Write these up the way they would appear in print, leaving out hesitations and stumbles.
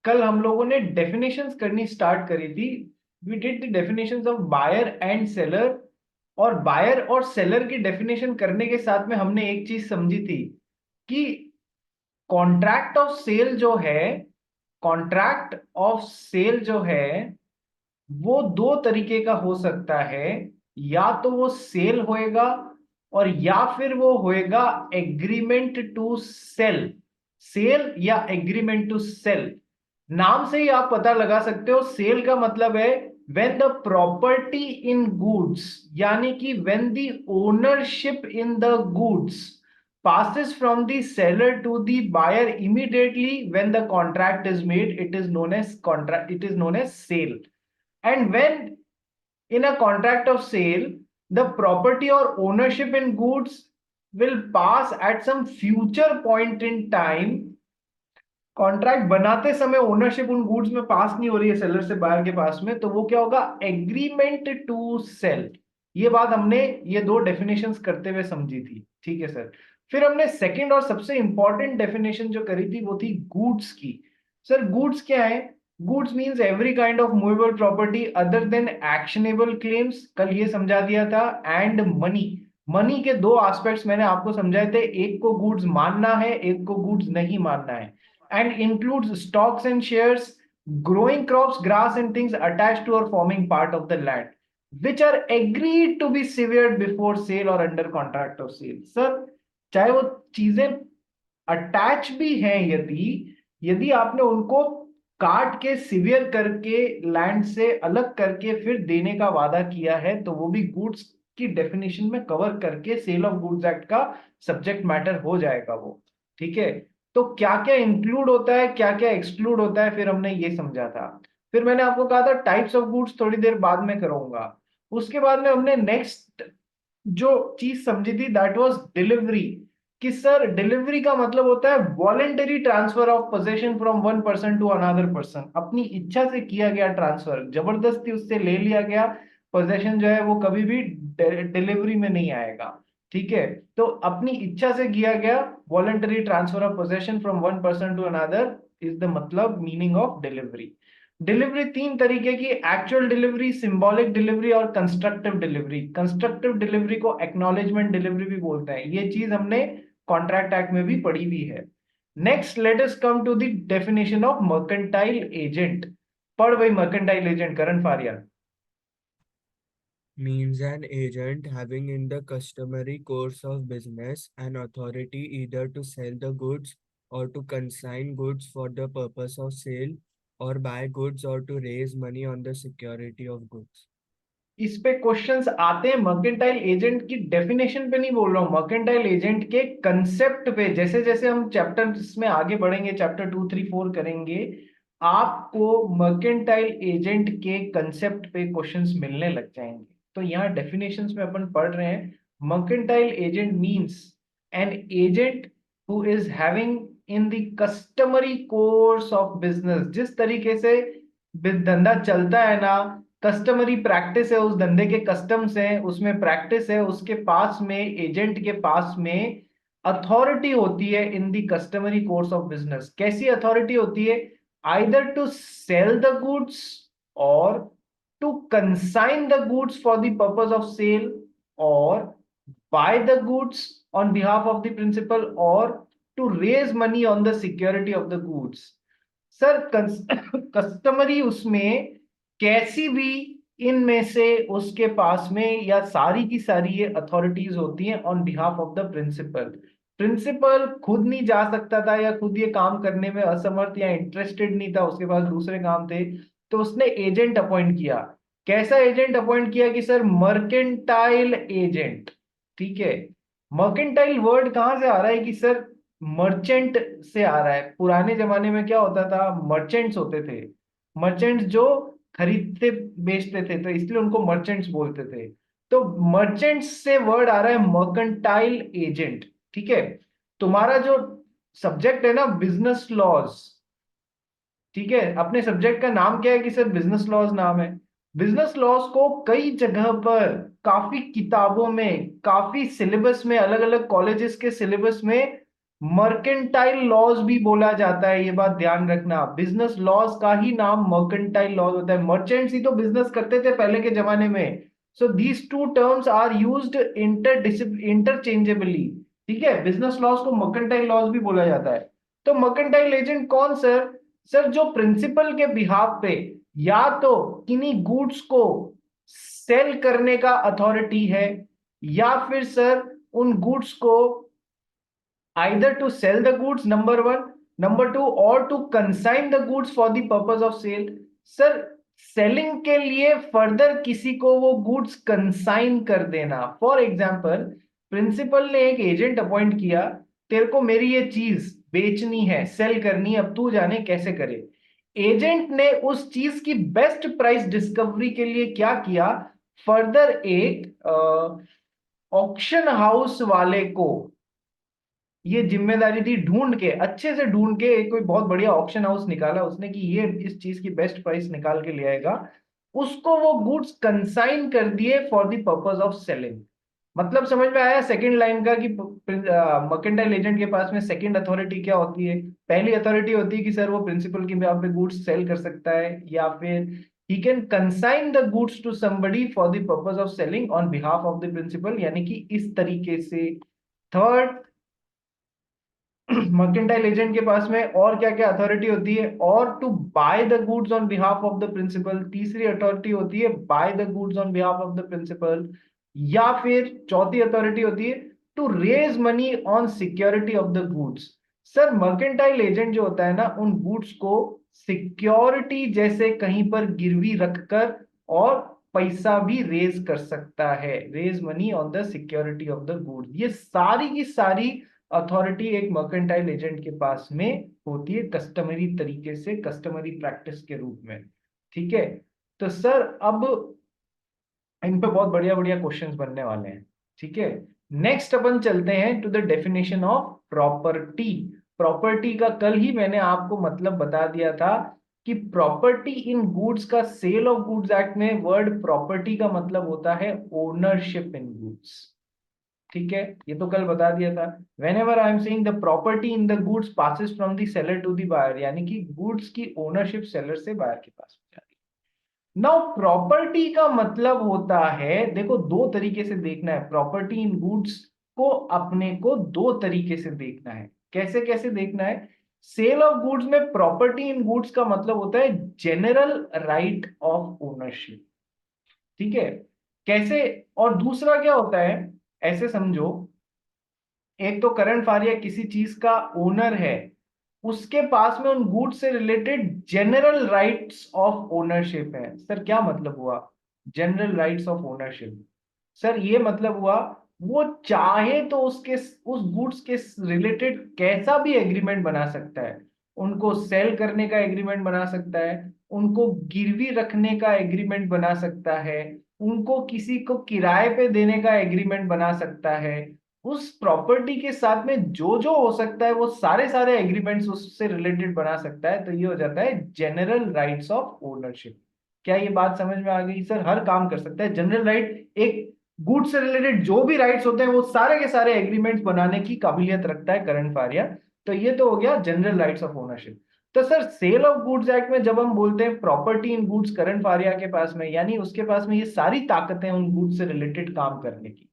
कल हम लोगों ने डेफिनेशंस करनी स्टार्ट करी थी। We did the definitions of buyer and seller. और बायर और सेलर की डेफिनेशन करने के साथ में हमने एक चीज समझी थी कि कॉन्ट्रैक्ट ऑफ सेल जो है, कॉन्ट्रैक्ट ऑफ सेल जो है वो दो तरीके का हो सकता है। या तो वो सेल होएगा और या फिर वो होएगा एग्रीमेंट टू सेल। सेल या एग्रीमेंट टू सेल, नाम से ही आप पता लगा सकते हो। सेल का मतलब है when the property in goods, यानी कि when the ownership in the goods passes from the seller to the buyer immediately when the contract is made, it is known as contract, it is known as sale. And when in a contract of sale, the property or ownership in goods will pass at some future point in time। Contract बनाते समय ownership उन goods में पास नहीं हो रही है seller से buyer के पास में, तो वो क्या होगा, एग्रीमेंट टू सेल। ये बात हमने ये दो डेफिनेशंस करते हुए समझी थी, ठीक है सर। फिर हमने सेकंड और सबसे इंपॉर्टेंट डेफिनेशन जो करी थी वो थी गुड्स की। सर गुड्स क्या है? Goods means every kind of movable property other than actionable claims, कल ये समझा दिया था। एंड मनी, मनी के दो एस्पेक्ट्स मैंने आपको समझाए थे, एक को गुड्स मानना है, एक को गुड्स नहीं मानना है। And includes stocks and shares, growing crops, grass and things attached to or forming part of the land, which are agreed to be severed before sale or under contract of sale। Sir चाहे वो चीजें attach भी हैं, यदि यदि आपने उनको काट के सिवियर करके लैंड से अलग करके फिर देने का वादा किया है, तो वो भी गुड्स की डेफिनेशन में कवर करके सेल ऑफ गुड्स एक्ट का सब्जेक्ट मैटर हो जाएगा वो, ठीक है। तो क्या क्या इंक्लूड होता है, क्या क्या एक्सक्लूड होता है, फिर हमने ये समझा था। फिर मैंने आपको कहा था टाइप्स ऑफ गुड्स थोड़ी देर बाद में करूंगा। उसके बाद में हमने नेक्स्ट जो चीज समझी थी दैट वाज डिलीवरी। कि सर डिलीवरी का मतलब होता है voluntary transfer of possession from one person to another person, अपनी इच्छा से किया गया ट्रांसफर, जबरदस्ती उससे ले लिया गया पोजेशन जो है वो कभी भी डिलीवरी में नहीं आएगा, ठीक है। तो अपनी इच्छा से किया गया voluntary transfer of possession from one person to another is the मतलब मीनिंग ऑफ डिलीवरी। डिलीवरी तीन तरीके की, एक्चुअल डिलीवरी, सिंबॉलिक डिलीवरी और कंस्ट्रक्टिव डिलीवरी। कंस्ट्रक्टिव डिलीवरी को एक्नॉलेजमेंट डिलीवरी भी बोलते हैं, ये चीज हमने कॉन्ट्रैक्ट एक्ट में भी पढ़ी हुई है। Next let us come to the definition of mercantile agent. पढ़ भाई मर्केंटाइल एजेंट, करण फारिया। Means an agent having in the customary course of business an authority either to sell the goods or to consign goods for the purpose of sale or buy goods or to raise money on the security of goods. इस पे questions आते हैं। Mercantile agent की definition पे नहीं बोल रहा हूं, मर्केंटाइल एजेंट के कंसेप्ट पे। जैसे जैसे हम चैप्टर में आगे बढ़ेंगे, चैप्टर 2, 3, 4 करेंगे, आपको मर्केंटाइल एजेंट के कंसेप्ट पे क्वेश्चंस मिलने लग जाएंगे। तो यहाँ डेफिनेशंस में अपन पढ़ रहे हैं, mercantile agent means an agent who is having in the customary course of business. जिस तरीके से धंधा चलता है ना, कस्टमरी प्रैक्टिस है, उस धंधे के कस्टम्स हैं, उसमें प्रैक्टिस है, उसके पास में एजेंट के पास में अथॉरिटी होती है in the customary course of business. कैसी अथॉरिटी होती है? Either to sell the goods और to consign the goods for the purpose of sale, और buy the goods on behalf of the principal, और to raise money on the security of the goods. Sir customary उसमें कैसी भी इनमें से उसके पास में या सारी की सारी ये अथॉरिटीज होती हैं on behalf of the principal. Principal खुद नहीं जा सकता था, या खुद ये काम करने में असमर्थ या इंटरेस्टेड नहीं था, उसके पास दूसरे काम थे, तो उसने एजेंट अपॉइंट किया। कैसा एजेंट अपॉइंट किया? कि सर मर्केंटाइल एजेंट, ठीक है। मर्केंटाइल वर्ड कहां से आ रहा है? कि सर मर्चेंट से आ रहा है। पुराने जमाने में क्या होता था, मर्चेंट्स होते थे, मर्चेंट्स जो खरीदते बेचते थे, तो इसलिए उनको मर्चेंट्स बोलते थे। तो मर्चेंट्स से वर्ड आ रहा है मर्केंटाइल एजेंट, ठीक है। तुम्हारा जो सब्जेक्ट है ना बिजनेस लॉज, ठीक है, अपने सब्जेक्ट का नाम क्या है? कि सर बिजनेस लॉज नाम है। बिजनेस लॉज को कई जगह पर, काफी किताबों में, काफी सिलेबस में, अलग अलग कॉलेजेस के सिलेबस में मर्केंटाइल लॉज भी बोला जाता है, ये बात ध्यान रखना। बिजनेस लॉज का ही नाम मर्केंटाइल लॉज होता है। मर्चेंट्स ही तो बिजनेस करते थे पहले के जमाने में। So these two terms are used interchangeably. ठीक है, बिजनेस लॉज को मर्केंटाइल लॉज भी बोला जाता है। तो मर्केंटाइल एजेंट कौन सर? सर जो प्रिंसिपल के बिहाफ पे या तो किन्हीं गुड्स को सेल करने का अथॉरिटी है, या फिर सर उन गुड्स को either to sell the goods, number one, number two, or to consign the goods for the purpose of sale। Sir selling के लिए फर्दर किसी को वो गुड्स कंसाइन कर देना। फॉर एग्जाम्पल, प्रिंसिपल ने एक एजेंट अपॉइंट किया, तेरे को मेरी ये चीज बेचनी है, सेल करनी है, अब तू जाने कैसे करे। एजेंट ने उस चीज की बेस्ट प्राइस डिस्कवरी के लिए क्या किया, फर्दर एक ऑक्शन हाउस वाले को ये जिम्मेदारी थी, ढूंढ के अच्छे से ढूंढ के एक कोई बहुत बढ़िया ऑक्शन हाउस निकाला उसने कि ये इस चीज की बेस्ट प्राइस निकाल के ले आएगा, उसको वो गुड्स कंसाइन कर दिए for the purpose of selling. मतलब समझ में आया सेकंड लाइन का कि मर्केंटाइल एजेंट के पास में सेकंड अथॉरिटी क्या होती है? पहली अथॉरिटी होती है कि सर वो प्रिंसिपल की यहाँ पे गुड्स सेल कर सकता है, या फिर he can consign the goods to somebody for the purpose of selling on behalf of the principal, यानी कि इस तरीके से। थर्ड, मर्केंटाइल एजेंट के पास में और क्या क्या अथॉरिटी होती है? और to buy the goods on behalf of the principal. तीसरी अथॉरिटी होती है buy the goods on behalf of the principal. या फिर चौथी अथॉरिटी होती है to raise money on security of the goods. Sir mercantile agent जो होता है ना, उन गुड्स को सिक्योरिटी जैसे कहीं पर गिरवी रखकर और पैसा भी रेज कर सकता है, raise money on the security of the goods. ये सारी की सारी अथॉरिटी एक मर्केंटाइल एजेंट के पास में होती है, कस्टमरी तरीके से, कस्टमरी प्रैक्टिस के रूप में। ठीक है, तो सर अब इन पे बहुत बढ़िया बढ़िया क्वेश्चंस बनने वाले हैं। ठीक है, नेक्स्ट अपन चलते हैं to the definition of property. Property का कल ही मैंने आपको मतलब बता दिया था कि प्रॉपर्टी इन गुड्स का, सेल ऑफ गुड्स एक्ट में वर्ड प्रॉपर्टी का मतलब होता है ओनरशिप इन गुड्स। ठीक है, ये तो कल बता दिया था। Whenever I am saying the property in the goods passes from the seller to the buyer, यानी कि गुड्स की ओनरशिप सेलर से बायर के पास हो जाती है। नाउ प्रॉपर्टी का मतलब होता है, देखो दो तरीके से देखना है प्रॉपर्टी इन गुड्स को, अपने को दो तरीके से देखना है। कैसे कैसे देखना है? सेल ऑफ गुड्स में प्रॉपर्टी इन गुड्स का मतलब होता है जनरल राइट ऑफ ओनरशिप। ठीक है, कैसे? और दूसरा क्या होता है, ऐसे समझो, एक तो करंट फारिया किसी चीज का ओनर है, उसके पास में उन गुड्स से related general rights of ownership है। सर क्या मतलब हुआ general rights of ownership? Sir ये मतलब हुआ वो चाहे तो उसके उस गुड्स के रिलेटेड कैसा भी एग्रीमेंट बना सकता है। उनको सेल करने का एग्रीमेंट बना सकता है, उनको गिरवी रखने का एग्रीमेंट बना सकता है, उनको किसी को किराए पे देने का एग्रीमेंट बना सकता है। उस प्रॉपर्टी के साथ में जो जो हो सकता है वो सारे सारे एग्रीमेंट्स उससे रिलेटेड बना सकता है। तो ये हो जाता है जनरल राइट्स ऑफ ओनरशिप। क्या ये बात समझ में आ गई? सर हर काम कर सकता है जनरल राइट, एक गुड से रिलेटेड जो भी राइट्स होते हैं वो सारे के सारे एग्रीमेंट्स बनाने की काबिलियत रखता है करंट फारिया। तो ये तो हो गया जनरल राइट्स ऑफ ओनरशिप। तो sir sale of goods act में जब हम बोलते हैं प्रॉपर्टी इन गुड्स करंट फारिया के पास में, यानी उसके पास में ये सारी ताकतें उन गुड्स से रिलेटेड काम करने की।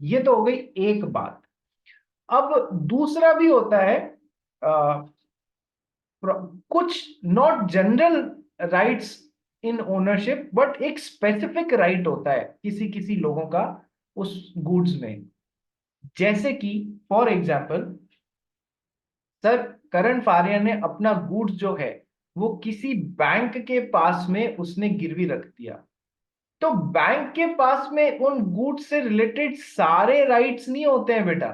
ये तो हो गई एक बात। अब दूसरा भी होता है, आ, कुछ not general rights in ownership, but एक स्पेसिफिक राइट होता है किसी किसी लोगों का उस गुड्स में। जैसे कि फॉर एग्जाम्पल, सर करण फारिया ने अपना गुड्स जो है वो किसी बैंक के पास में उसने गिरवी रख दिया। तो बैंक के पास में उन गुड्स से रिलेटेड सारे राइट्स नहीं होते हैं बेटा,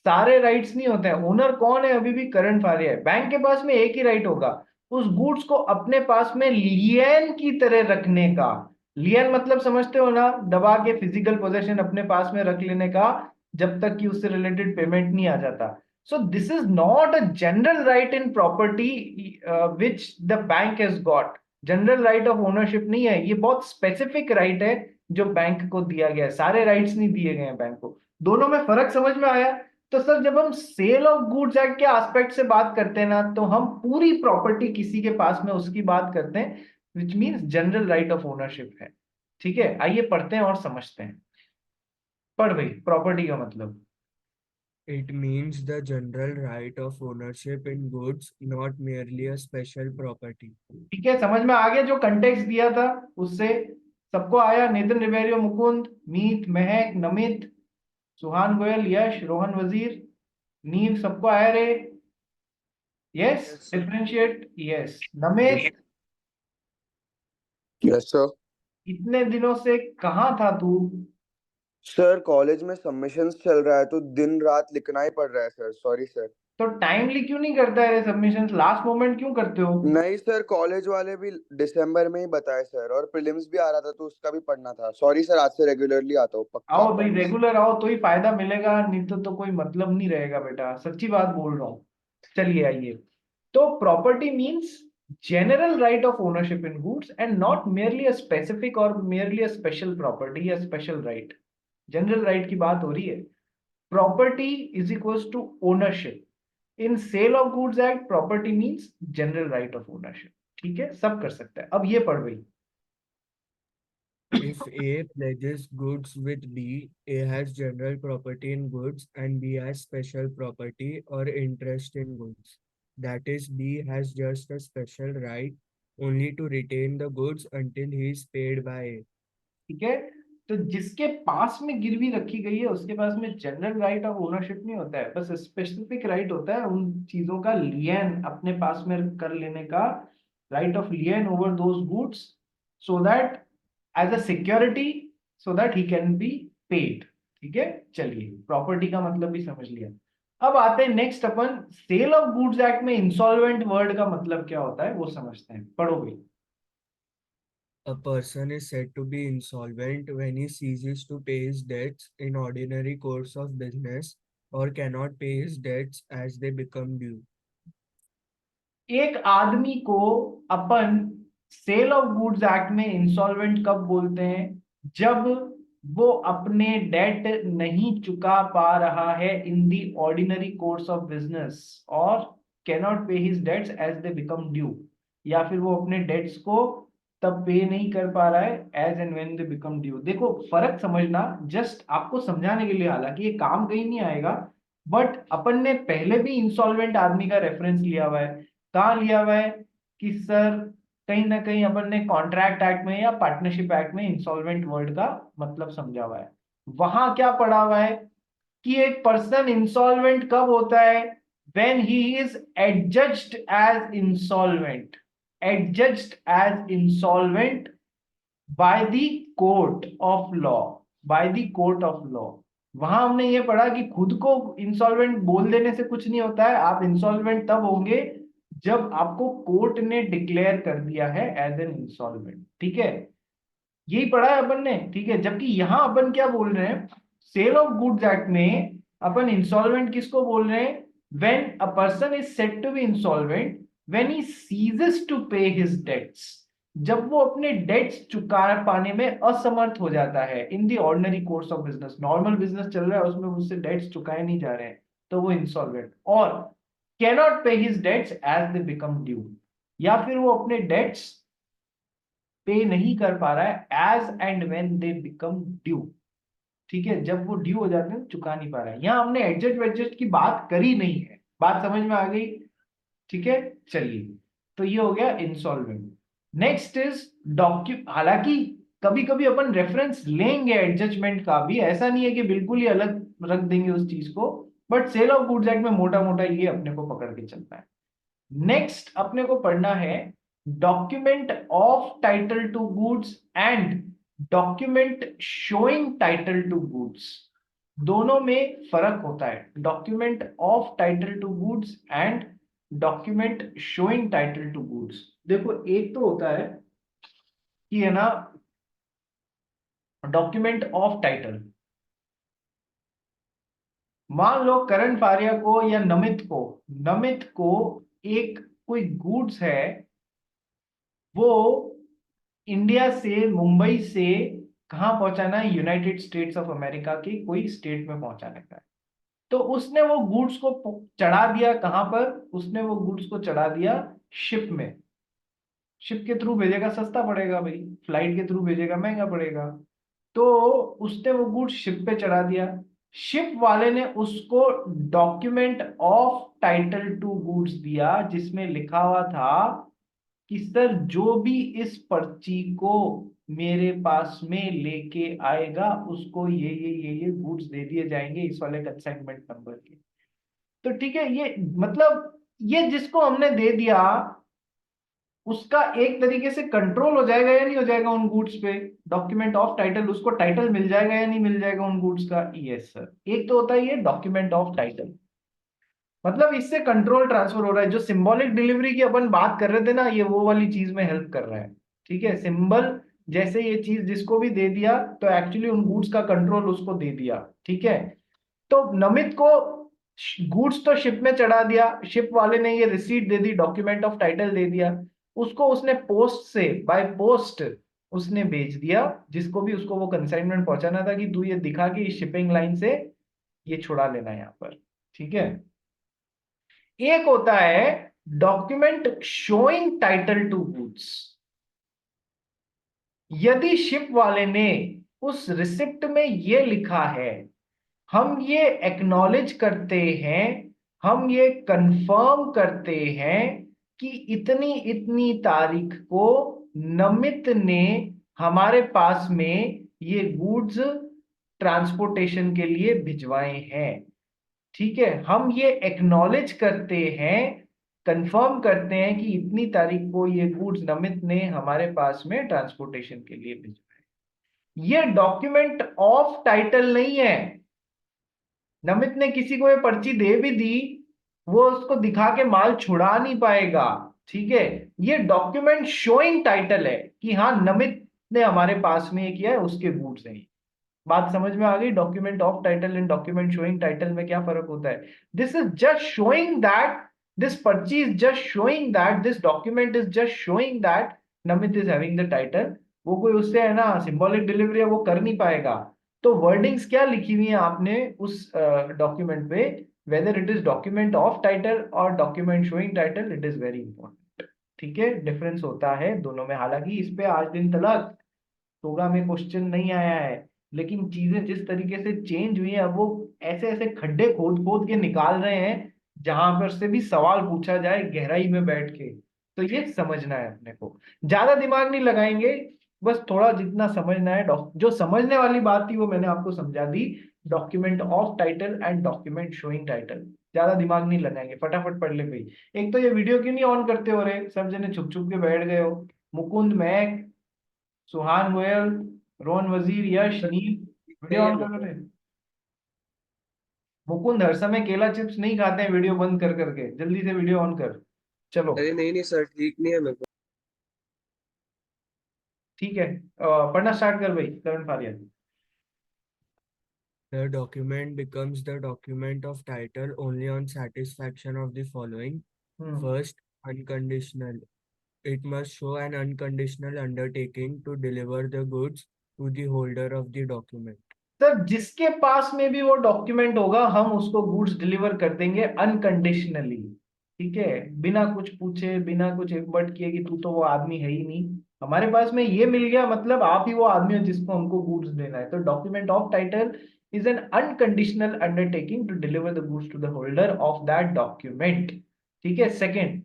सारे राइट्स नहीं होते हैं। ओनर कौन है? अभी भी करंट फारिया है। बैंक के पास में एक ही राइट होगा, उस गुड्स को अपने पास में लियन की तरह रखने का। लियन मतलब समझते हो ना, दबा के फिजिकल पोजेशन अपने पास में रख लेने का जब तक कि उससे रिलेटेड पेमेंट नहीं आ जाता। So this is not a general right in property which the bank has got. General right of ownership नहीं है, ये बहुत स्पेसिफिक राइट है जो बैंक को दिया गया है, सारे राइट्स नहीं दिए गए हैं बैंक को। दोनों में फर्क समझ में आया? तो सर जब हम सेल ऑफ गुड्स एक्ट के एस्पेक्ट से बात करते हैं ना, तो हम पूरी प्रॉपर्टी किसी के पास में उसकी बात करते हैं, which means general right of ownership है। ठीक है, आइए पढ़ते हैं और समझते हैं। पढ़ भाई प्रॉपर्टी का मतलब। It means the general right of ownership in goods, not merely a special property. ठीक है, समझ में आ गया जो कंटेक्स्ट दिया था उससे? सबको आया? नितिन रिबेरियो, मुकुंद, मीत, महक, नमित, सुहान गोयल, यश, रोहन वजीर, नीव, सबको आया रे? Yes, Yes, sir. Differentiate, yes. Namit, Yes, sir. इतने दिनों से कहाँ था तू? सर कॉलेज में सबमिशंस चल रहा है तो दिन रात लिखना ही पड़ रहा है सर, सॉरी सर। तो टाइमली क्यों नहीं करता है सबमिशन? लास्ट मोमेंट क्यों करते हो? नहीं सर, कॉलेज वाले भी दिसंबर में ही बताए सर, और प्रीलिम्स भी आ रहा था तो उसका भी पढ़ना था। सॉरी सर, आज से रेगुलरली आता हूँ, पक्का आओ भाई, प्रॉमिस। रेगुलर आओ तो ही फायदा मिलेगा, नहीं तो कोई मतलब नहीं रहेगा बेटा, सच्ची बात बोल रहा हूँ। चलिए आइए। तो property means general right of ownership in goods and not merely a specific or merely a special property या स्पेशल राइट। जनरल राइट की बात हो रही है। Property is equals to ownership. In sale of goods act property means general right of ownership. ठीक है, सब कर सकता है। अब ये पढ़ भाई। If A pledges goods with B, A has general property in goods and B has special property or interest in goods. That is, B has just a special right only to retain the goods until he is paid by A. ठीक है, तो जिसके पास में गिरवी रखी गई है उसके पास में जनरल राइट ऑफ ओनरशिप नहीं होता है, बस स्पेसिफिक राइट होता है उन चीजों का लियन अपने पास में कर लेने का। Right of lien over those goods, so that as a security, so that he can be paid. ठीक है, चलिए प्रॉपर्टी का मतलब भी समझ लिया। अब आते हैं नेक्स्ट अपन सेल ऑफ गुड्स एक्ट में इंसॉल्वेंट वर्ड का मतलब क्या होता है वो समझते हैं। पढ़ो भाई। A person is said to be insolvent when he ceases to pay his debts in ordinary course of business or cannot pay his debts as they become due. एक आदमी को अपन सेल ऑफ गुड्स एक्ट में insolvent कब बोलते हैं? जब वो अपने डेट नहीं चुका पा रहा है in the ordinary course of business, or cannot pay his debts as they become due, या फिर वो अपने डेट्स को तब पे नहीं कर पा रहा है as and when they become due. देखो फर्क समझना, जस्ट आपको समझाने के लिए, हालांकि ये काम कहीं नहीं आएगा, बट अपन ने पहले भी इंसॉल्वेंट आदमी का रेफरेंस लिया हुआ है। कहाँ लिया हुआ है? कि सर कहीं ना कहीं अपन ने कॉन्ट्रैक्ट एक्ट में या पार्टनरशिप एक्ट में इंसॉल्वेंट वर्ड का मतलब समझा हुआ है। वहां क्या पढ़ा हुआ है कि एक पर्सन इंसॉल्वेंट कब होता है? When he is adjudged as insolvent. Adjudged as insolvent by the court of law. By the court of law. वहां हमने ये पढ़ा कि खुद को इंसॉल्वेंट बोल देने से कुछ नहीं होता है, आप इंसॉल्वेंट तब होंगे जब आपको कोर्ट ने डिक्लेयर कर दिया है एज एन इंसॉल्वेंट। ठीक है, यही पढ़ा है अपन ने। ठीक है, जबकि यहां अपन क्या बोल रहे हैं, सेल ऑफ गुड्स एक्ट में अपन इंसॉल्वेंट किसको बोल रहे हैं? When a person is said to be insolvent when he ceases to pay his debts. जब वो अपने डेट्स चुका पाने में असमर्थ हो जाता है in the ordinary course of business, normal business चल रहा है उसमें उससे डेट्स चुकाए नहीं जा रहे हैं, तो वो insolvent. Or cannot pay his debts as they become due, या फिर वो अपने डेट्स पे नहीं कर पा रहा है as and when they become due. ठीक है, जब वो ड्यू हो जाते हैं चुका नहीं पा रहा है। यहां हमने एडजस्ट वेडजस्ट की बात करी नहीं है, बात समझ में आ गई? ठीक है, चलिए, तो ये हो गया इंसॉल्वेंट। नेक्स्ट इज डॉक्यू, हालांकि कभी कभी अपन रेफरेंस लेंगे एडजस्टमेंट का भी, ऐसा नहीं है कि बिल्कुल ही अलग रख देंगे उस चीज को, but sale of goods act में मोटा मोटा ये अपने को पकड़ के चलता है। नेक्स्ट अपने को पढ़ना है document of title to goods and document showing title to goods. दोनों में फर्क होता है, document of title to goods and document showing title to goods. देखो एक तो होता है कि है ना डॉक्यूमेंट ऑफ टाइटल। मान लो करण फारिया को या नमित को एक कोई गुड्स है, वो इंडिया से मुंबई से कहाँ पहुंचाना है? यूनाइटेड स्टेट्स ऑफ अमेरिका की कोई स्टेट में पहुंचाने का है। तो उसने वो गुड्स को चढ़ा दिया कहां पर, उसने वो गुड्स को चढ़ा दिया शिप में। शिप के थ्रू भेजेगा सस्ता पड़ेगा भाई, फ्लाइट के थ्रू भेजेगा महंगा पड़ेगा। तो उसने वो गुड्स शिप पे चढ़ा दिया। शिप वाले ने उसको document of title to goods दिया, जिसमें लिखा हुआ था कि सर जो भी इस पर्ची को मेरे पास में लेके आएगा उसको ये गुड्स दे दिए जाएंगे इस वाले कंसाइनमेंट नंबर के। तो ठीक है, ये मतलब ये जिसको हमने दे दिया उसका एक तरीके से कंट्रोल हो जाएगा या नहीं हो जाएगा उन गुड्स पे, डॉक्यूमेंट ऑफ टाइटल, उसको टाइटल मिल जाएगा या नहीं मिल जाएगा उन गुड्स का। यस सर, एक तो होता है ये डॉक्यूमेंट ऑफ टाइटल, मतलब इससे कंट्रोल ट्रांसफर हो रहा है। जो सिंबॉलिक डिलीवरी की अपन बात कर रहे थे ना, ये वो वाली चीज में हेल्प कर रहा है। ठीक है, सिंबल जैसे ये चीज जिसको भी दे दिया तो एक्चुअली उन गुड्स का कंट्रोल उसको दे दिया। ठीक है, तो नमित को गुड्स तो शिप में चढ़ा दिया, शिप वाले ने ये रिसीट दे दी, डॉक्यूमेंट ऑफ टाइटल दे दिया, उसको उसने पोस्ट से बाय पोस्ट उसने भेज दिया, जिसको भी उसको वो कंसाइनमेंट पहुंचाना था कि तू ये दिखा कि इस शिपिंग लाइन से ये छुड़ा लेना यहाँ पर। ठीक है, एक होता है document showing title to goods. यदि शिप वाले ने उस रिसिप्ट में ये लिखा है, हम ये एक्नॉलेज करते हैं, हम ये कंफर्म करते हैं कि इतनी इतनी तारीख को नमित ने हमारे पास में ये गुड्स ट्रांसपोर्टेशन के लिए भिजवाए हैं। ठीक है, हम ये एक्नॉलेज करते हैं, कंफर्म करते हैं कि इतनी तारीख को ये गुड्स नमित ने हमारे पास में ट्रांसपोर्टेशन के लिए भिजवाए। ये डॉक्यूमेंट ऑफ टाइटल नहीं है। नमित ने किसी को ये पर्ची दे भी दी, वो उसको दिखा के माल छुड़ा नहीं पाएगा। ठीक है, ये डॉक्यूमेंट शोइंग टाइटल है कि हाँ नमित ने हमारे पास में ये किया है, उसके गुड्स हैं। बात समझ में आ गई? Document of title and document showing title में क्या फर्क होता है? This is just showing that this पर्ची is just showing that this document is just showing that Namit is having the title. वो कोई उससे है ना सिंबॉलिक डिलीवरी है वो कर नहीं पाएगा। तो वर्डिंग्स क्या लिखी हुई है आपने उस डॉक्यूमेंट पे, whether it is document of title और document showing title, it is very important. ठीक है, डिफरेंस होता है दोनों में। हालांकि इस पे आज दिन तक टोगा में क्वेश्चन नहीं आया है, लेकिन चीजें जिस तरीके से चेंज हुई है, अब वो ऐसे ऐसे खड्डे खोद खोद के निकाल रहे हैं जहां पर से भी सवाल पूछा जाए गहराई में बैठ के। तो ये समझना है अपने को, ज्यादा दिमाग नहीं लगाएंगे, बस थोड़ा जितना समझना है। जो समझने वाली बात थी वो मैंने आपको समझा दी, document of title and document showing title. ज्यादा दिमाग नहीं लगाएंगे, फटाफट पढ़ ले भाई। एक तो ये वीडियो क्यों नहीं ऑन करते हो रे, सब जने छुप छुप के बैठ गए हो। मुकुंद, महक, सुहान गोयल, रोहन वजीर, यश, नील, वीडियो नहीं है ऑन मेरे कर को। रहे हैं। मुकुंद हर समय केला चिप्स नहीं खाते हैं वीडियो बंद कर करके, जल्दी से वीडियो ऑन कर। चलो अरे नहीं नहीं सर, ठीक नहीं है मेरे को। ठीक है, पढ़ना स्टार्ट कर भाई करण Faria. The document becomes the document of title only on satisfaction of the following. Hmm First, unconditional. It must show an unconditional undertaking to deliver the goods to the holder of the document. Sir जिसके पास में भी वो document होगा हम उसको goods deliver कर देंगे unconditionally. ठीक है, बिना कुछ पूछे बिना कुछ इफर्ट किए कि तू तो वो आदमी है ही नहीं, हमारे पास में ये मिल गया मतलब आप ही वो आदमी हो जिसको हमको गुड्स देना है। तो document of title is an unconditional undertaking to deliver the goods to the holder of that document. ठीक है, second,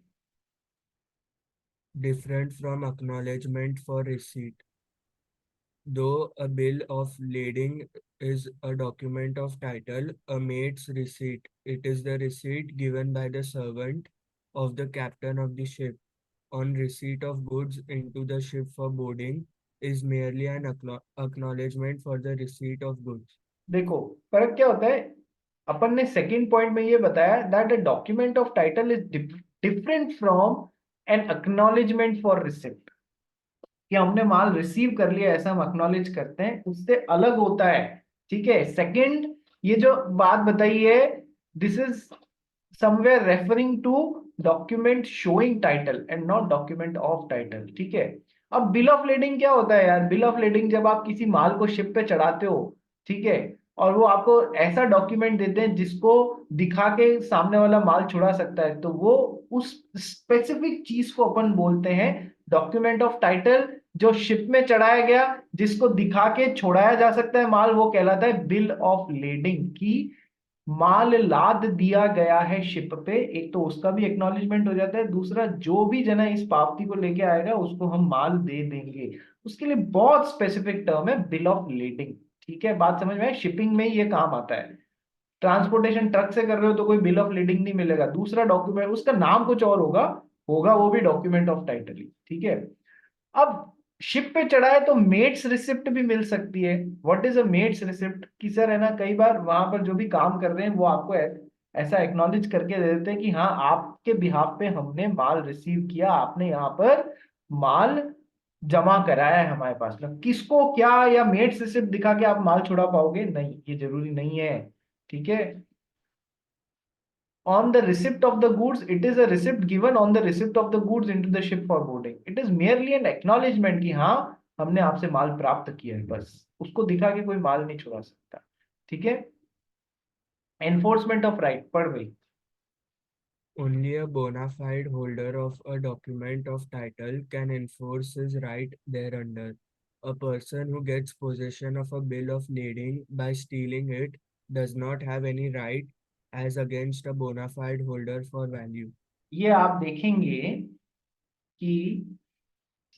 Different from acknowledgement for receipt. Though a bill of lading is a document of title, a mate's receipt, it is the receipt given by the servant of the captain of the ship on receipt of goods into the ship for boarding, is merely an acknowledgement for the receipt of goods. देखो फर्क क्या होता है। अपन ने second point में ये बताया that a document of title is different from N acknowledgement for receipt, कि हमने माल रिसीव कर लिया ऐसा हम एक्नॉलेज करते हैं, उससे अलग होता है। ठीक है, सेकंड ये जो बात बताई है, this is somewhere referring to document showing title and not document of title. ठीक है, अब बिल ऑफ लेडिंग क्या होता है यार? बिल ऑफ लेडिंग जब आप किसी माल को शिप पे चढ़ाते हो, ठीक है, और वो आपको ऐसा डॉक्यूमेंट देते हैं जिसको दिखा के सामने वाला माल छुड़ा सकता है, तो वो उस स्पेसिफिक चीज को अपन बोलते हैं डॉक्यूमेंट ऑफ टाइटल। जो शिप में चढ़ाया गया, जिसको दिखा के छोड़ाया जा सकता है माल, वो कहलाता है बिल ऑफ लेडिंग। की माल लाद दिया गया है शिप पे, एक तो उसका भी एक्नॉलेजमेंट हो जाता है, दूसरा जो भी जना इस पावती को लेके आएगा उसको हम माल दे देंगे। उसके लिए बहुत स्पेसिफिक टर्म है बिल ऑफ लेडिंग। ठीक है, बात समझ में आए? शिपिंग में ये काम आता है। ट्रांसपोर्टेशन ट्रक से कर रहे हो तो कोई बिल ऑफ लीडिंग नहीं मिलेगा, दूसरा डॉक्यूमेंट, उसका नाम कुछ और होगा, होगा वो भी डॉक्यूमेंट ऑफ टाइटल ही। ठीक है। अब शिप पे चढ़ा है तो मेट्स रिसिप्ट भी मिल सकती है। What is a mate's receipt? कि सर है ना, कई बार वहां पर जो भी काम कर रहे हैं वो आपको ऐसा एक्नॉलेज करके दे देते हैं कि हाँ आपके बिहाफ पे हमने माल रिसीव किया, आपने यहाँ पर माल जमा कराया है हमारे पास। मतलब किसको क्या, या मेट्स रिसिप्ट दिखा के आप माल छुड़ा पाओगे? नहीं, ये जरूरी नहीं है। ठीक है। on the receipt of the goods, it is a receipt given on the receipt of the goods into the ship for boarding. It is merely an acknowledgement कि हाँ हमने आपसे माल प्राप्त किया है, बस उसको दिखा के कोई माल नहीं छुड़ा सकता। ठीक है। एनफोर्समेंट ऑफ राइट पढ़ भाई। Only a bona fide holder of a document of title can enforce his right thereunder. A person who gets possession of a bill of lading by stealing it does not have any right as against a bona fide holder for value. ये आप देखेंगे कि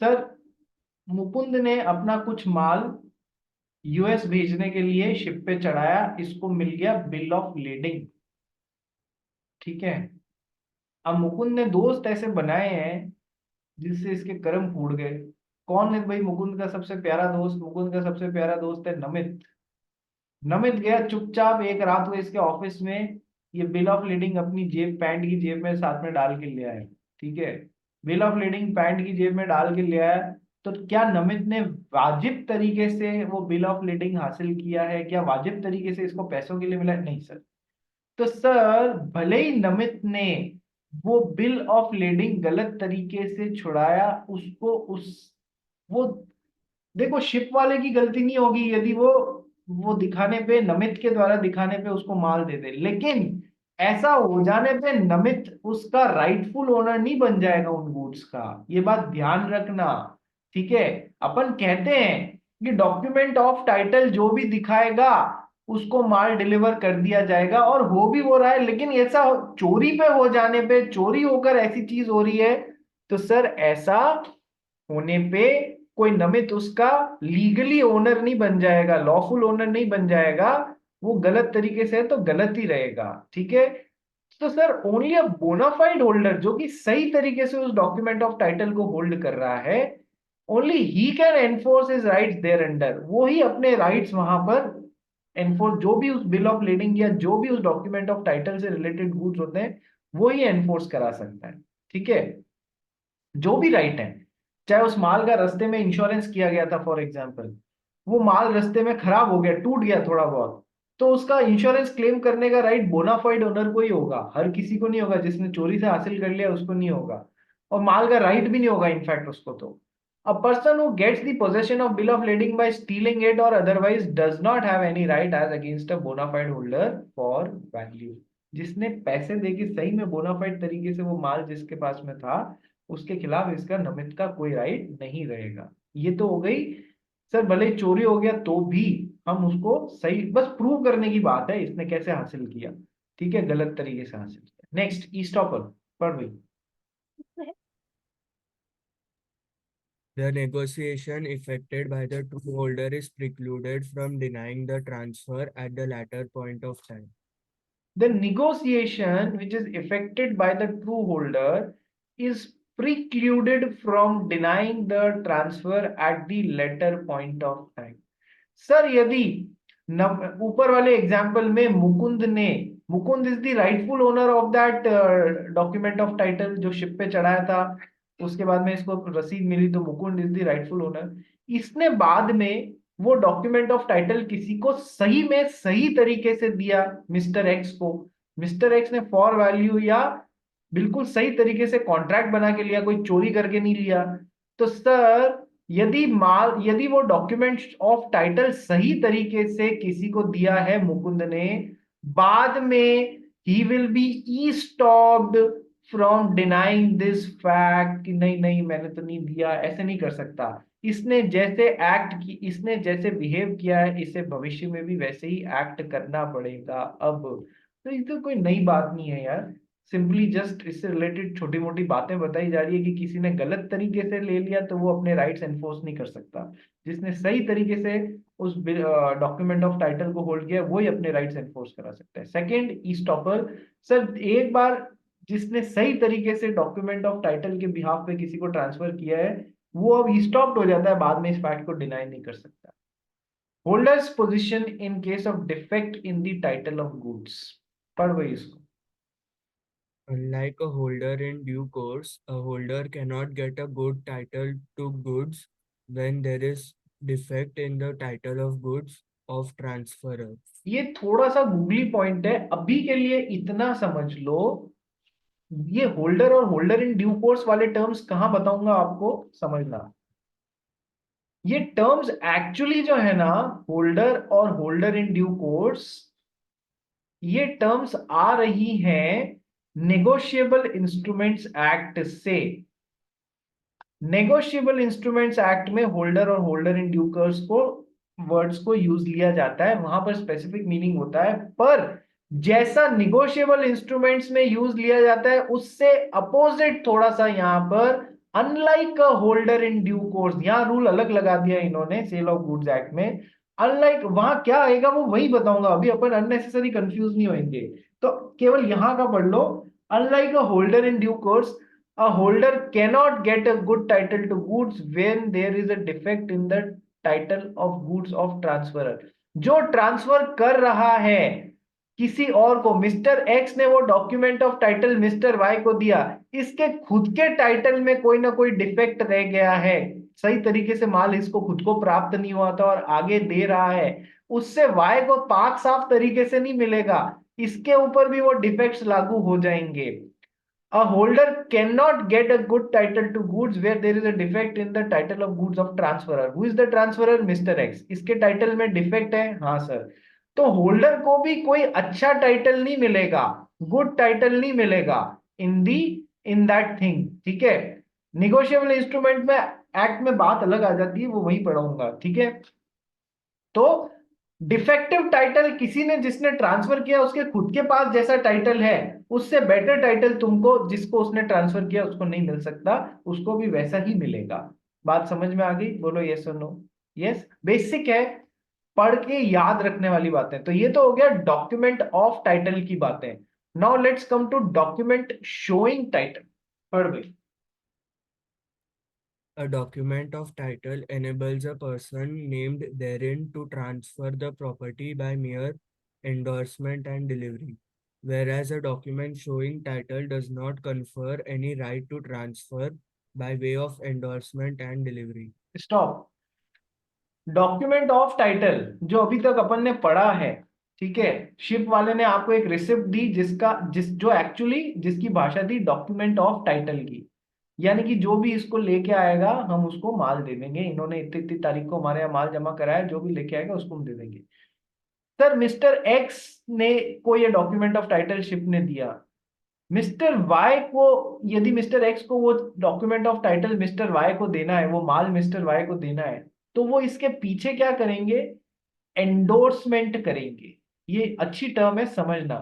sir Mukund ने अपना कुछ माल US भेजने के लिए शिप पे चढ़ाया, इसको मिल गया बिल ऑफ लेडिंग। ठीक है। अब मुकुंद ने दोस्त ऐसे बनाए हैं जिससे इसके कर्म फूट गए। कौन है भाई मुकुंद का सबसे प्यारा दोस्त? मुकुंद का सबसे प्यारा दोस्त है नमित। नमित गया चुपचाप, एक रात को इसके ऑफिस में ये बिल ऑफ लीडिंग अपनी जेब, पैंट की जेब में साथ में डाल के ले आया। ठीक है। बिल ऑफ लीडिंग पैंट की जेब में डाल के ले आया, तो क्या नमित ने वाजिब तरीके से वो बिल ऑफ लीडिंग हासिल किया है? क्या वाजिब तरीके से इसको पैसों के लिए मिला है? नहीं सर। तो सर भले ही नमित ने वो बिल ऑफ लीडिंग गलत तरीके से छुड़ाया, उसको उस वो देखो शिप वाले की गलती नहीं होगी यदि वो दिखाने पे, नमित के द्वारा दिखाने पे उसको माल दे दे, लेकिन ऐसा हो जाने पे नमित उसका राइटफुल ओनर नहीं बन जाएगा उन गुड्स का। ये बात ध्यान रखना। ठीक है। अपन कहते हैं कि डॉक्यूमेंट ऑफ टाइटल जो भी दिखाएगा उसको माल डिलीवर कर दिया जाएगा, और हो भी वो रहा है, लेकिन ऐसा चोरी पे हो जाने पे, चोरी होकर ऐसी चीज हो रही है, तो सर ऐसा होने पे कोई नमित उसका लीगली ओनर नहीं बन जाएगा, लॉफुल ओनर नहीं बन जाएगा। वो गलत तरीके से है तो गलत ही रहेगा। ठीक है। तो sir only a bona fide holder, जो कि सही तरीके से उस डॉक्यूमेंट ऑफ टाइटल को होल्ड कर रहा है, only he can enforce his rights thereunder. वो ही अपने राइट्स वहां पर एनफोर्स, जो भी उस बिल ऑफ लीडिंग या जो भी उस डॉक्यूमेंट ऑफ टाइटल से रिलेटेड गुड्स होते हैं वो ही एनफोर्स करा सकता है। ठीक है। जो भी राइट है, चाहे उस माल का रास्ते में इंश्योरेंस किया गया था फॉर एग्जांपल, वो माल रास्ते में खराब हो गया, टूट गया थोड़ा बहुत, तो उसका इंश्योरेंस क्लेम करने का राइट बोनाफाइड ओनर को ही होगा, हर किसी को नहीं होगा। जिसने चोरी से हासिल कर लिया उसको नहीं होगा, और माल का राइट भी नहीं होगा इनफैक्ट उसको। तो a person who gets the possession of bill of lading by stealing it और otherwise does not have any right as against a bona fide holder for value. जिसने पैसे देके सही में बोनाफाइड तरीके से वो माल जिसके पास में था, उसके खिलाफ इसका नमित का कोई राइट नहीं रहेगा। ये तो हो गई सर, भले ही चोरी हो गया तो भी हम उसको सही, बस प्रूव करने की बात है इसने कैसे हासिल किया। ठीक है, गलत तरीके से हासिल किया। नेक्स्ट ईस्टॉपर पढ़ भाई। The negotiation effected by the true holder is precluded from denying the transfer at the latter point of time. The negotiation which is effected by the true holder is precluded from denying the transfer at the later point of time. Sir यदि ऊपर वाले example में Mukund is the rightful owner of that document of title जो ship पे चढ़ाया था, उसके बाद में इसको रसीद मिली तो Mukund is the rightful owner. इसने बाद में वो डॉक्यूमेंट ऑफ टाइटल किसी को सही में सही तरीके से दिया, मिस्टर एक्स को। मिस्टर एक्स ने फॉर वैल्यू या बिल्कुल सही तरीके से कॉन्ट्रैक्ट बना के लिया, कोई चोरी करके नहीं लिया। तो सर यदि वो डॉक्यूमेंट ऑफ टाइटल सही तरीके से किसी को दिया है मुकुंद ने, बाद में he will be stopped from denying this fact कि नहीं नहीं मैंने तो नहीं दिया, ऐसे नहीं कर सकता। इसने जैसे बिहेव किया है, इसे भविष्य में भी वैसे ही एक्ट करना पड़ेगा अब। तो ये तो कोई नई बात नहीं है यार, सिंपली जस्ट इससे रिलेटेड छोटी मोटी बातें बताई जा रही है कि किसी ने गलत तरीके से ले लिया तो वो अपने राइट्स एनफोर्स नहीं कर सकता, जिसने सही तरीके से उस डॉक्यूमेंट ऑफ टाइटल को होल्ड किया वही अपने राइट्स एनफोर्स करा सकता है। सेकंड, ईस्टॉपर। सर एक बार जिसने सही तरीके से डॉक्यूमेंट ऑफ टाइटल के बिहाफ पे किसी को ट्रांसफर किया है, वो अब ईस्टॉप्ड हो जाता है, बाद में इस फैक्ट को डिनाई नहीं कर सकता। Holders position in case of defect in the title of goods. पढ़ वही इसको। Unlike a holder in due course, a holder cannot get a good title to goods when there is defect in the title of goods of transferor. ये थोड़ा सा googly point है, अभी के लिए इतना समझ लो। ये होल्डर और होल्डर इन ड्यू कोर्स वाले टर्म्स कहां बताऊंगा आपको, समझना। ये टर्म्स एक्चुअली जो है ना, होल्डर और होल्डर इन ड्यू कोर्स, ये टर्म्स आ रही हैं नेगोशिएबल इंस्ट्रूमेंट्स एक्ट से। नेगोशिएबल इंस्ट्रूमेंट्स एक्ट में होल्डर और होल्डर इन ड्यू कोर्स को वर्ड्स को यूज लिया जाता है, वहां पर स्पेसिफिक मीनिंग होता है, पर जैसा निगोशिएबल इंस्ट्रूमेंट्स में यूज लिया जाता है उससे अपोजिट थोड़ा सा यहां पर, unlike a holder in due course, यहां रूल अलग लगा दिया इन्होंने सेल ऑफ गुड्स एक्ट में। अनलाइक वहां क्या आएगा वो वही बताऊंगा, अभी अपन अननेसेसरी कंफ्यूज नहीं होंगे, तो केवल यहां का पढ़ लो। Unlike a holder in due course, a holder cannot get a good title to goods when there is a defect in the title of goods of transferor। जो ट्रांसफर कर रहा है किसी और को, मिस्टर एक्स ने वो document of title mister Y को दिया, इसके खुद के टाइटल में कोई ना कोई डिफेक्ट रह गया है, सही तरीके से माल इसको खुद को प्राप्त नहीं हुआ था और आगे दे रहा है, उससे वाई को पाक साफ तरीके से नहीं मिलेगा, इसके ऊपर भी वो डिफेक्ट्स लागू हो जाएंगे। A holder cannot get a good title to goods where there is a defect in the title of goods of transferor। Who is the transferor? Mr. X। इसके टाइटल में डिफेक्ट है, हाँ सर। तो holder को भी कोई अच्छा title नहीं मिलेगा, गुड टाइटल नहीं मिलेगा इन दैट थिंग, ठीक है। निगोशिएबल इंस्ट्रूमेंट में एक्ट में बात अलग आ जाती है, वो वही पढ़ाऊंगा, ठीक है। तो डिफेक्टिव टाइटल किसी ने जिसने ट्रांसफर किया उसके खुद के पास जैसा टाइटल है, उससे बेटर टाइटल तुमको जिसको उसने ट्रांसफर किया उसको नहीं मिल सकता, उसको भी वैसा ही मिलेगा। बात समझ में आ गई? बोलो यस और नो। यस, बेसिक है, पढ़ के याद रखने वाली बातें। तो ये तो हो गया डॉक्यूमेंट ऑफ टाइटल की बातें। Now let's come to document showing title. पढ़ गई। A document of title enables a person named therein to transfer the property by mere endorsement and delivery, whereas a document showing title does not confer any right to transfer by way of endorsement and delivery. Stop. Document of title जो अभी तक अपन ने पढ़ा है, ठीक है, ship वाले ने आपको एक रिसिप्ट दी जो एक्चुअली जिसकी भाषा थी डॉक्यूमेंट ऑफ टाइटल की, यानी कि जो भी इसको लेके आएगा हम उसको माल दे देंगे, इन्होंने इतनी इतनी तारीख को हमारे यहाँ माल जमा कराया, जो भी लेके आएगा उसको हम दे देंगे। सर मिस्टर एक्स ने को ये डॉक्यूमेंट ऑफ टाइटल शिप ने दिया, मिस्टर वाई को, यदि मिस्टर एक्स को वो document of title mister Y को देना है, वो माल मिस्टर वाई को देना है, तो वो इसके पीछे क्या करेंगे? एंडोर्समेंट करेंगे। ये अच्छी टर्म है, समझना।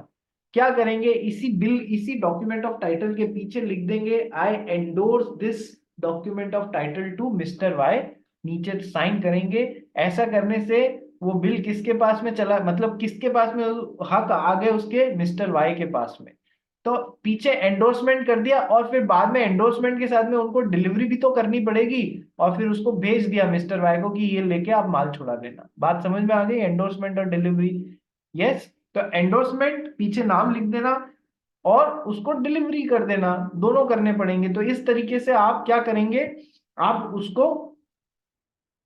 क्या करेंगे? इसी डॉक्यूमेंट ऑफ टाइटल के पीछे लिख देंगे I endorse this document of title to mister Y, नीचे साइन करेंगे। ऐसा करने से वो बिल किसके पास में चला, मतलब किसके पास में हक आ गए उसके? मिस्टर वाई के पास में। तो पीछे एंडोर्समेंट कर दिया और फिर बाद में एंडोर्समेंट के साथ में उनको डिलीवरी भी तो करनी पड़ेगी, और फिर उसको भेज दिया मिस्टर वाई को कि ये लेके आप माल छुड़ा देना। बात समझ में आ गई? एंडोर्समेंट और डिलीवरी। यस, तो एंडोर्समेंट पीछे नाम लिख देना और उसको डिलीवरी कर देना, दोनों करने पड़ेंगे। तो इस तरीके से आप क्या करेंगे? आप उसको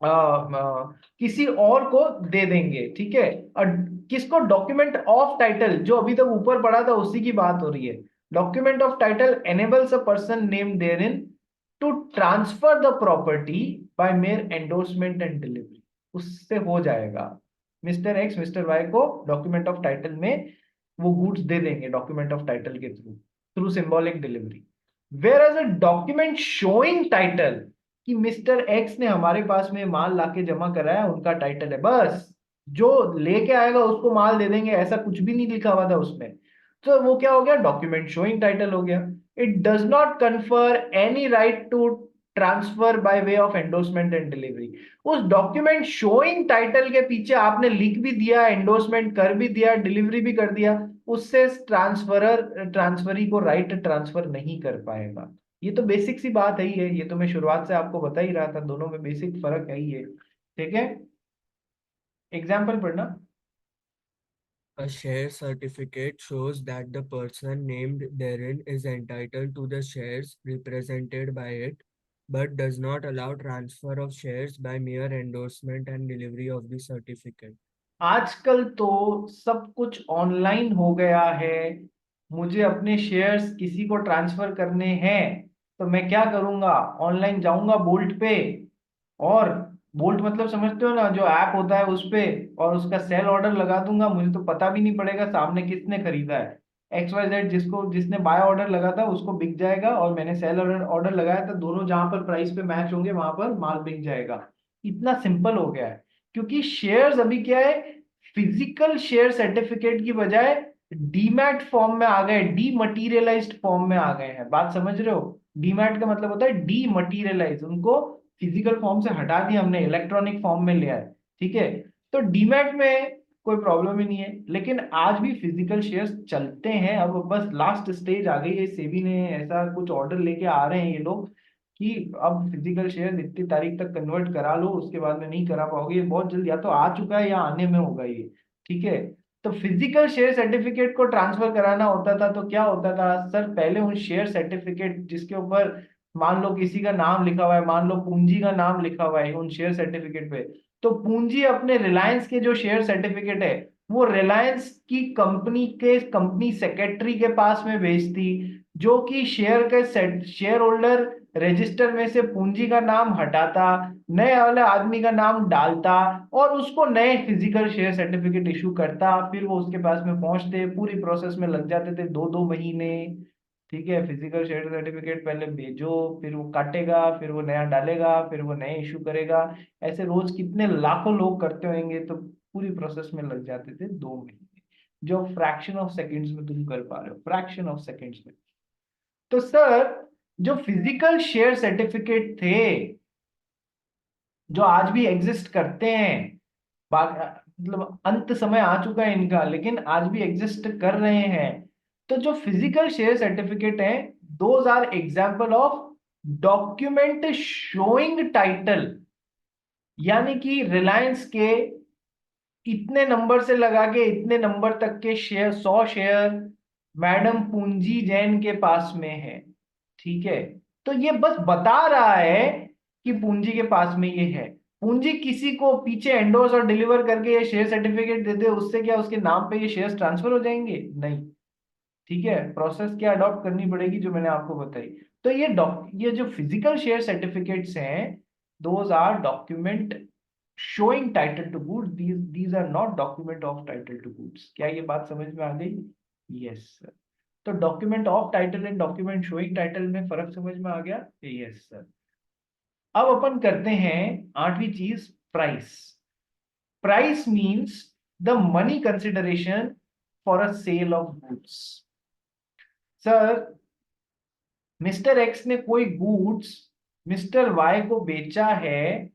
किसी और को दे देंगे, ठीक है। और किसको? डॉक्यूमेंट ऑफ टाइटल, जो अभी तक ऊपर पढ़ा था उसी की बात हो रही है। Document of title enables a person named therein to transfer the property by mere endorsement and delivery. उससे हो जाएगा, मिस्टर एक्स मिस्टर वाई को डॉक्यूमेंट ऑफ टाइटल में वो गुड्स दे देंगे डॉक्यूमेंट ऑफ टाइटल के through, through symbolic delivery. Whereas a document showing title, कि मिस्टर एक्स ने हमारे पास में माल लाके जमा कराया, उनका टाइटल है, बस जो लेके आएगा उसको माल दे देंगे, ऐसा कुछ भी नहीं लिखा हुआ था उसमें। तो वो क्या हो गया, डॉक्यूमेंट शोइंग टाइटल हो गया। It does not confer any right to transfer by way of endorsement and delivery. उस डॉक्यूमेंट शोइंग टाइटल के पीछे आपने लिख भी दिया, एंडोर्समेंट कर भी दिया, डिलीवरी भी कर दिया, उससे ट्रांसफरी को राइट ट्रांसफर नहीं कर पाएगा। ये तो बेसिक सी बात है ही है, ये तो मैं शुरुआत से आपको बता ही रहा था, दोनों में बेसिक फर्क है ही है। ठीक है, एग्जाम्पल पढ़ना। A share certificate shows that the person named therein is entitled to the shares represented by it, but does not allow transfer of shares by mere endorsement and delivery of the certificate. आजकल तो सब कुछ online हो गया है। मुझे अपने shares किसी को ट्रांसफर करने हैं तो मैं क्या करूंगा, ऑनलाइन जाऊंगा बोल्ट पे, और बोल्ट मतलब समझते हो ना, जो ऐप होता है उस पे, और उसका सेल ऑर्डर लगा दूंगा। मुझे तो पता भी नहीं पड़ेगा सामने किसने खरीदा है। XYZ जिसको जिसने बाय ऑर्डर लगा था उसको बिक जाएगा, और मैंने सेल ऑर्डर ऑर्डर लगाया था, दोनों जहां पर प्राइस पे मैच होंगे वहां पर माल बिक जाएगा। इतना सिंपल हो गया है, क्योंकि शेयर्स अभी क्या है, फिजिकल शेयर सर्टिफिकेट की बजाय डीमैट फॉर्म में आ गए, डीमटीरियलाइज्ड फॉर्म में आ गए हैं। बात समझ रहे हो, डीमैट का मतलब होता है डीमटीरियलाइज, उनको फिजिकल फॉर्म से हटा दिया हमने, इलेक्ट्रॉनिक फॉर्म में लिया है। ठीक है, तो डीमैट में कोई प्रॉब्लम ही नहीं है, लेकिन आज भी फिजिकल शेयर्स चलते हैं। अब बस लास्ट स्टेज आ गई है, सेबी ने ऐसा कुछ ऑर्डर लेके आ रहे हैं ये लोग कि अब फिजिकल शेयर इतनी तारीख तक कन्वर्ट करा लो, उसके बाद में नहीं करा पाओगे। ये बहुत जल्द या तो आ चुका है या आने में होगा ये। ठीक है, तो फिजिकल शेयर सर्टिफिकेट को ट्रांसफर कराना होता था तो क्या होता था सर, पहले उन शेयर सर्टिफिकेट जिसके ऊपर मान लो किसी का नाम लिखा हुआ है, मान लो पूंजी का नाम लिखा हुआ है उन शेयर सर्टिफिकेट पे, तो पूंजी अपने रिलायंस के जो शेयर सर्टिफिकेट है वो रिलायंस की कंपनी के कंपनी सेक्रेटरी के पास में भेजती, जो कि शेयर के शेयर होल्डर रजिस्टर में से पूंजी का नाम हटाता, नए वाले आदमी का नाम डालता, और उसको नए फिजिकल शेयर सर्टिफिकेट इशू करता। फिर वो उसके पास में पहुंचते, पूरी प्रोसेस में लग जाते थे 2-2 महीने। ठीक है, फिजिकल शेयर सर्टिफिकेट पहले भेजो, फिर वो काटेगा, फिर वो नया डालेगा, फिर वो नए इशू करेगा। ऐसे रोज कितने लाखों लोग करते होंगे, तो पूरी प्रोसेस में लग जाते थे 2 महीने, जो फ्रैक्शन ऑफ सेकंड्स में तुम कर पा रहे हो, फ्रैक्शन ऑफ सेकंड्स में। तो सर, जो फिजिकल शेयर सर्टिफिकेट थे, जो आज भी एग्जिस्ट करते हैं, मतलब अंत समय आ चुका है इनका, लेकिन आज भी एग्जिस्ट कर रहे हैं। तो जो फिजिकल शेयर सर्टिफिकेट हैं, those are example of document showing title. यानी कि रिलायंस के इतने नंबर से लगा के इतने नंबर तक के शेयर, 100 शेयर मैडम पूंजी जैन के पास में है। ठीक है, तो ये बस बता रहा है कि पूंजी के पास में ये है। पूंजी किसी को पीछे एंडोर्स और डिलीवर करके ये शेयर सर्टिफिकेट दे दे, उससे क्या उसके नाम पे ये शेयर्स ट्रांसफर हो जाएंगे? नहीं। ठीक है, प्रोसेस क्या अडॉप्ट करनी पड़ेगी जो मैंने आपको बताई। तो ये जो फिजिकल शेयर सर्टिफिकेट्स हैं, those are document showing title to goods, these are not document of title to goods. क्या ये बात समझ में आ गई? Yes sir. तो document of title and document showing title में फर्क समझ में आ गया? Yes sir. अब अपन करते हैं आठवीं चीज, price. Price means the money consideration for a sale of goods. Sir, mister X ने कोई गुड्स मिस्टर वाई को बेचा है,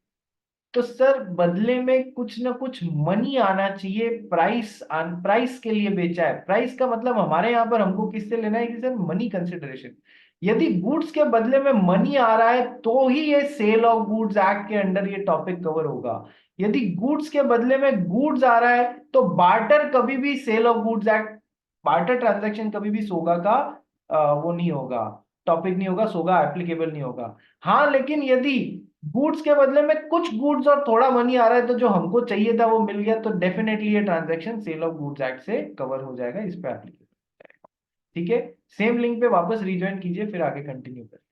तो सर बदले में कुछ ना कुछ मनी आना चाहिए। प्राइस के लिए बेचा है, प्राइस का मतलब हमारे यहाँ पर हमको किससे लेना है कि सर मनी कंसिडरेशन। यदि गुड्स के बदले में मनी आ रहा है तो ही ये सेल ऑफ गुड्स एक्ट के अंडर ये टॉपिक कवर होगा। यदि गुड्स के बदले में गुड्स आ रहा है तो बार्टर कभी भी sale of goods act, barter transaction कभी भी सोगा का वो नहीं होगा, टॉपिक नहीं होगा, सोगा एप्लीकेबल नहीं होगा। हाँ, लेकिन यदि गुड्स के बदले में कुछ गुड्स और थोड़ा मनी आ रहा है तो जो हमको चाहिए था वो मिल गया, तो डेफिनेटली ये transaction sale of goods act से कवर हो जाएगा, इस पे एप्लीकेबल हो जाएगा। ठीक है, सेम लिंक पे वापस रिज्वाइन कीजिए, फिर आगे कंटिन्यू करें।